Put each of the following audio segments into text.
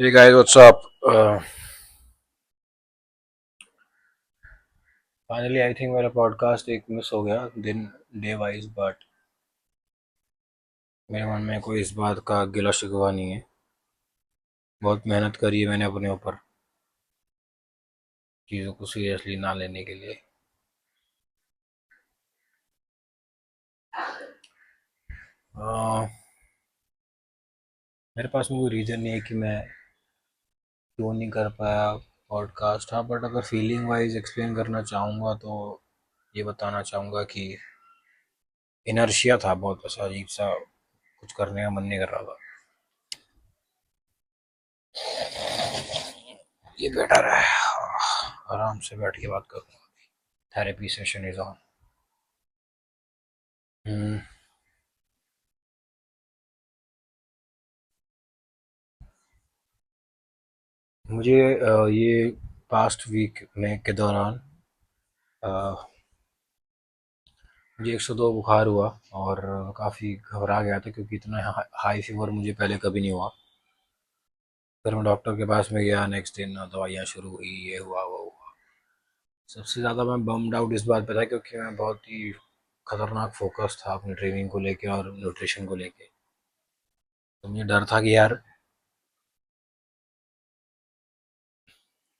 Hey guys, what's up? Finally I think मेरा podcast एक miss हो गया दिन डे वाइज बट मेरे मन में कोई इस बात का गिला शिकवा नहीं है। बहुत मेहनत करी है मैंने अपने ऊपर चीज़ों को सीरियसली ना लेने के लिए। अह, मेरे पास में कोई रीज़न नहीं है कि मैं क्यों नहीं कर पाया पॉडकास्ट। हाँ, बट अगर फीलिंग वाइज एक्सप्लेन करना चाहूँगा तो ये बताना चाहूँगा कि इनर्शिया था, बहुत ऐसा अजीब सा, कुछ करने का मन नहीं कर रहा था। ये बेटर है, आराम से बैठ के बात करूँगा। Therapy session is on. Hmm. मुझे ये पास्ट वीक में के दौरान अ, मुझे 102 बुखार हुआ और काफ़ी घबरा गया था क्योंकि इतना हाई फीवर मुझे पहले कभी नहीं हुआ। फिर मैं डॉक्टर के पास में गया, नेक्स्ट दिन दवाइयाँ शुरू हुई, ये हुआ वो हुआ। सबसे ज़्यादा मैं बम्ड आउट इस बात पे था क्योंकि मैं बहुत ही खतरनाक फोकस था अपनी ट्रेनिंग को लेके और न्यूट्रिशन को लेके। तो मुझे डर था कि यार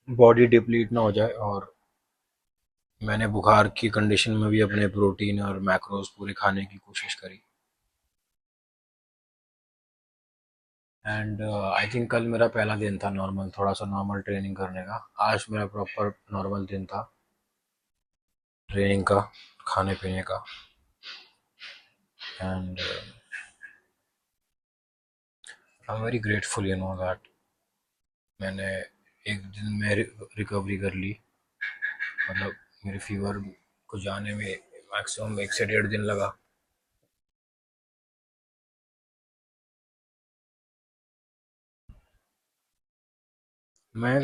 बॉडी डिप्लीट ना हो जाए। और मैंने बुखार की कंडीशन में भी अपने प्रोटीन और मैक्रोज पूरे खाने की कोशिश करी। एंड आई थिंक कल मेरा पहला दिन था नॉर्मल, थोड़ा सा नॉर्मल ट्रेनिंग करने का। आज मेरा प्रॉपर नॉर्मल दिन था ट्रेनिंग का, खाने पीने का। And I am very grateful that मैंने एक दिन में रिकवरी कर ली। मतलब मेरे फीवर को जाने में मैक्सिमम 1 से 1.5 दिन लगा। मैं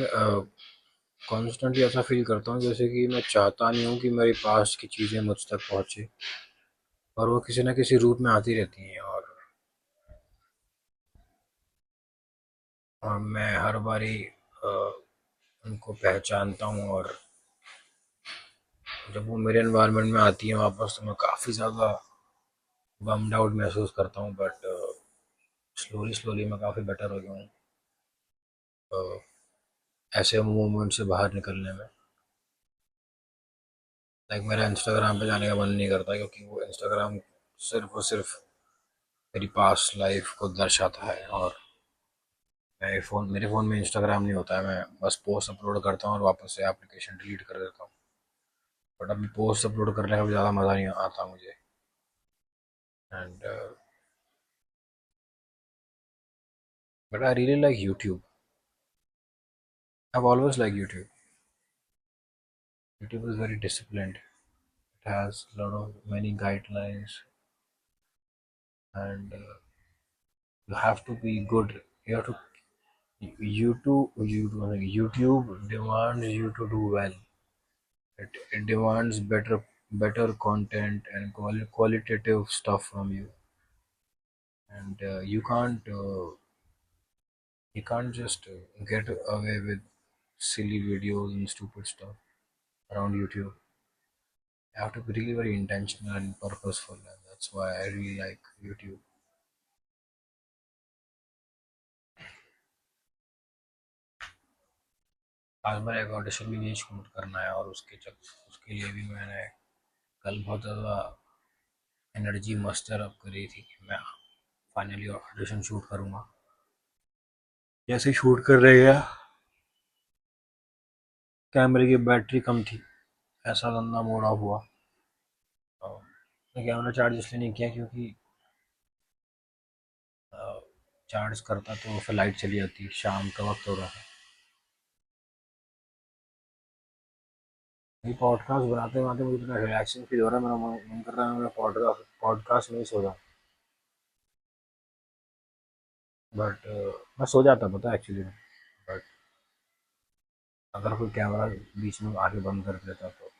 कॉन्स्टेंटली ऐसा फील करता हूँ जैसे कि मैं चाहता नहीं हूँ कि मेरे पास की चीज़ें मुझ तक पहुँचे, और वो किसी न किसी रूप में आती रहती हैं। और मैं हर बारी अ, उनको पहचानता हूँ, और जब वो मेरे एनवायरनमेंट में आती है वापस तो मैं काफ़ी ज़्यादा बम्ड आउट महसूस करता हूँ। बट स्लोली स्लोली मैं काफ़ी बेटर हो गया हूँ ऐसे मूवमेंट से बाहर निकलने में। लाइक मेरा इंस्टाग्राम पे जाने का मन नहीं करता क्योंकि वो इंस्टाग्राम सिर्फ और सिर्फ मेरी पास्ट लाइफ को दर्शाता है। और मेरे फ़ोन में इंस्टाग्राम नहीं होता है। मैं बस पोस्ट अपलोड करता हूँ और वापस से एप्लीकेशन डिलीट कर देता हूँ। बट अभी पोस्ट अपलोड करने का भी ज़्यादा मज़ा नहीं आता मुझे। And but I really like YouTube. I always like YouTube. YouTube is very disciplined. It has a lot of many guidelines, and you have to be good. You have to YouTube demands you to do well. It demands better content and qualitative stuff from you. And you can't just get away with silly videos and stupid stuff around YouTube. You have to be really very intentional and purposeful, and that's why I really like YouTube. आज मेरा एक audition भी नहीं shoot करना है, और उसके लिए भी मैंने कल बहुत ज़्यादा एनर्जी मस्टर अप करी थी कि मैं फाइनली ऑडिशन शूट करूँगा। जैसे शूट कर रहे गया, कैमरे की बैटरी कम थी, ऐसा गंदा मोड ऑफ हुआ। और मैं कैमरा चार्ज इसलिए नहीं किया क्योंकि चार्ज करता तो फिर लाइट चली जाती, शाम का वक्त हो रहा था। ये पॉडकास्ट बनाते बनाते मुझे इतना रिलैक्सिंग फील हो रहा है, मेरा मन कर रहा है मैं पॉडकास्ट में ही सो जाऊँ। बट मैं सो जाता पता है एक्चुअली में। बट अगर कोई कैमरा बीच में आके बंद कर देता तो।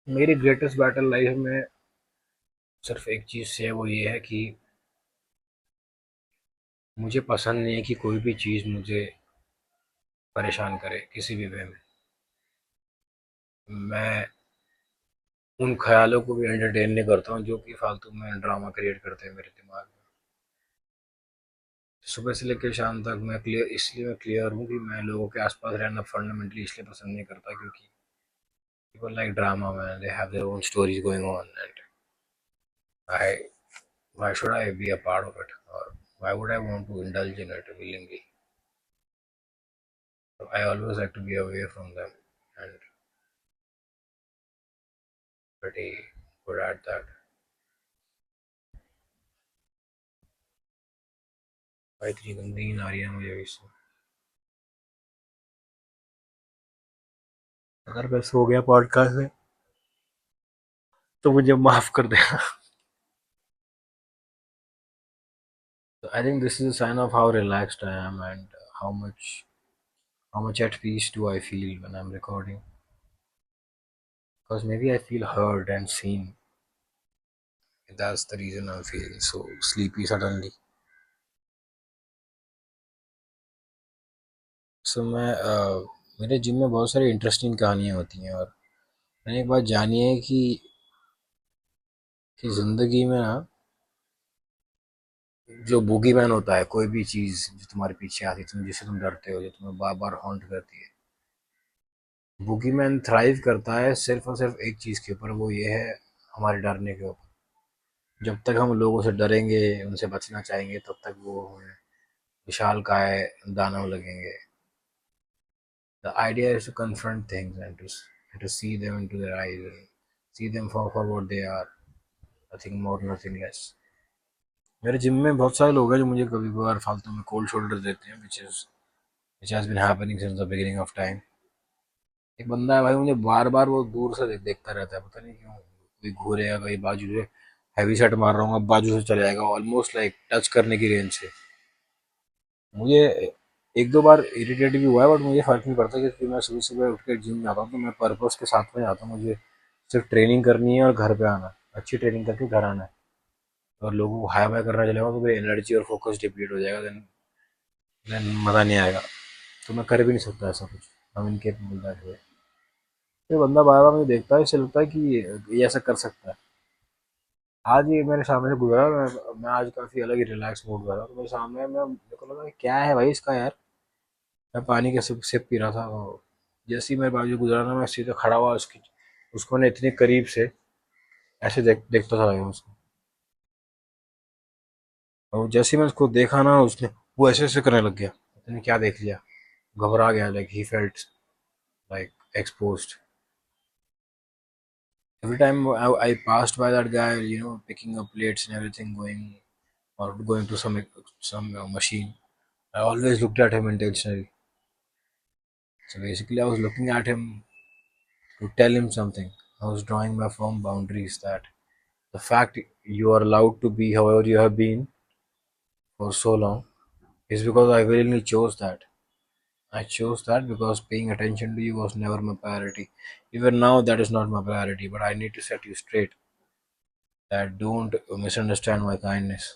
मेरी ग्रेटेस्ट बैटल लाइफ में सिर्फ एक चीज़ से है, वो ये है कि मुझे पसंद नहीं है कि कोई भी चीज़ मुझे परेशान करे किसी भी वे में। मैं उन ख्यालों को भी एंटरटेन नहीं करता हूँ जो कि फालतू में ड्रामा क्रिएट करते हैं मेरे दिमाग में। सुबह से लेकर शाम तक मैं क्लियर हूँ कि मैं लोगों के आसपास रहना फंडामेंटली इसलिए पसंद नहीं करता क्योंकि people like drama, man. They have their own stories going on, and I why should I be a part of it, or why would I want to indulge in it willingly? So I always like to be away from them, and pretty good at that. भाई इतनी गंदी नींद आ रही है मुझे इससे। अगर मैं सो गया पॉडकास्ट में तो मुझे माफ कर देना। So I think this is a sign of how relaxed I am and how much how much at peace do I feel when I'm recording. Because maybe I feel heard and seen. That's the reason I'm feeling so sleepy suddenly. सो मेरे gym में बहुत सारी interesting कहानियाँ होती हैं और मैंने एक बात जानी है कि ज़िंदगी में ना जो बूगी मैन होता है, कोई भी चीज़ जो तुम्हारे पीछे आती है, जिससे तुम डरते हो, जो तुम्हें बार बार हॉन्ट करती है, बूगी मैन थ्राइव करता है सिर्फ और सिर्फ एक चीज़ के ऊपर, वो ये है हमारे डरने के ऊपर। जब तक हम लोगों से डरेंगे, उनसे बचना चाहेंगे, तब तक वो हमें विशाल काय दानव लगेंगे। The idea is to confront things and to see them into their eyes and see them for what they are, nothing more, nothing less. मेरे जिम में बहुत सारे लोग हैं जो मुझे कभी कभार फालतू में कोल्ड शोल्डर देते हैं, which has been happening since the beginning of time. एक बंदा है भाई, मुझे बार बार वो दूर से देखता रहता है, पता नहीं क्यों। कोई घूरेगा, कहीं बाजू से हैवी सेट मार रहा हूँ, अब बाजू से चले जाएगा ऑलमोस्ट लाइक टच करने की रेंज से। मुझे एक दो बार इरिटेट भी हुआ है, बट मुझे फर्क नहीं पड़ता क्योंकि मैं सुबह सुबह उठ के जिम जाता हूँ तो मैं पर्पस के साथ में जाता हूँ। मुझे सिर्फ ट्रेनिंग करनी है और घर पे आना है, अच्छी ट्रेनिंग करके घर आना है। और लोगों को हाई फाई करना चलेगा तो मेरी एनर्जी और फोकस डिप्लीट हो जाएगा, देन मज़ा नहीं आएगा। तो मैं कर भी नहीं सकता ऐसा कुछ, हम इनके दैट वे। ये बंदा बार बार मुझे देखता है, इससे लगता है कि ये ऐसा कर सकता है। आज ये मेरे सामने से गुजरा, मैं आज काफ़ी अलग ही रिलैक्स मूड में था, तो मेरे सामने मेरे को लगा क्या है भाई इसका यार। मैं पानी के सिप पी रहा था, और जैसे ही मेरे बाजू गुजरा ना, मैं सीधा खड़ा हुआ उसकी, उसको ने इतने करीब से ऐसे देखता था लगा उसको। और जैसे ही मैं उसको देखा ना, उसने वो ऐसे ऐसे करने लग गया, उसने क्या देख लिया, घबरा गया, like he felt like exposed. Every time I passed by that guy, picking up plates and everything, going to some machine, I always looked at him intentionally. So basically, I was looking at him to tell him something. I was drawing my firm boundaries that the fact you are allowed to be however you have been for so long is because I willingly chose that. I chose that because paying attention to you was never my priority. Even now, that is not my priority, but I need to set you straight that don't misunderstand my kindness.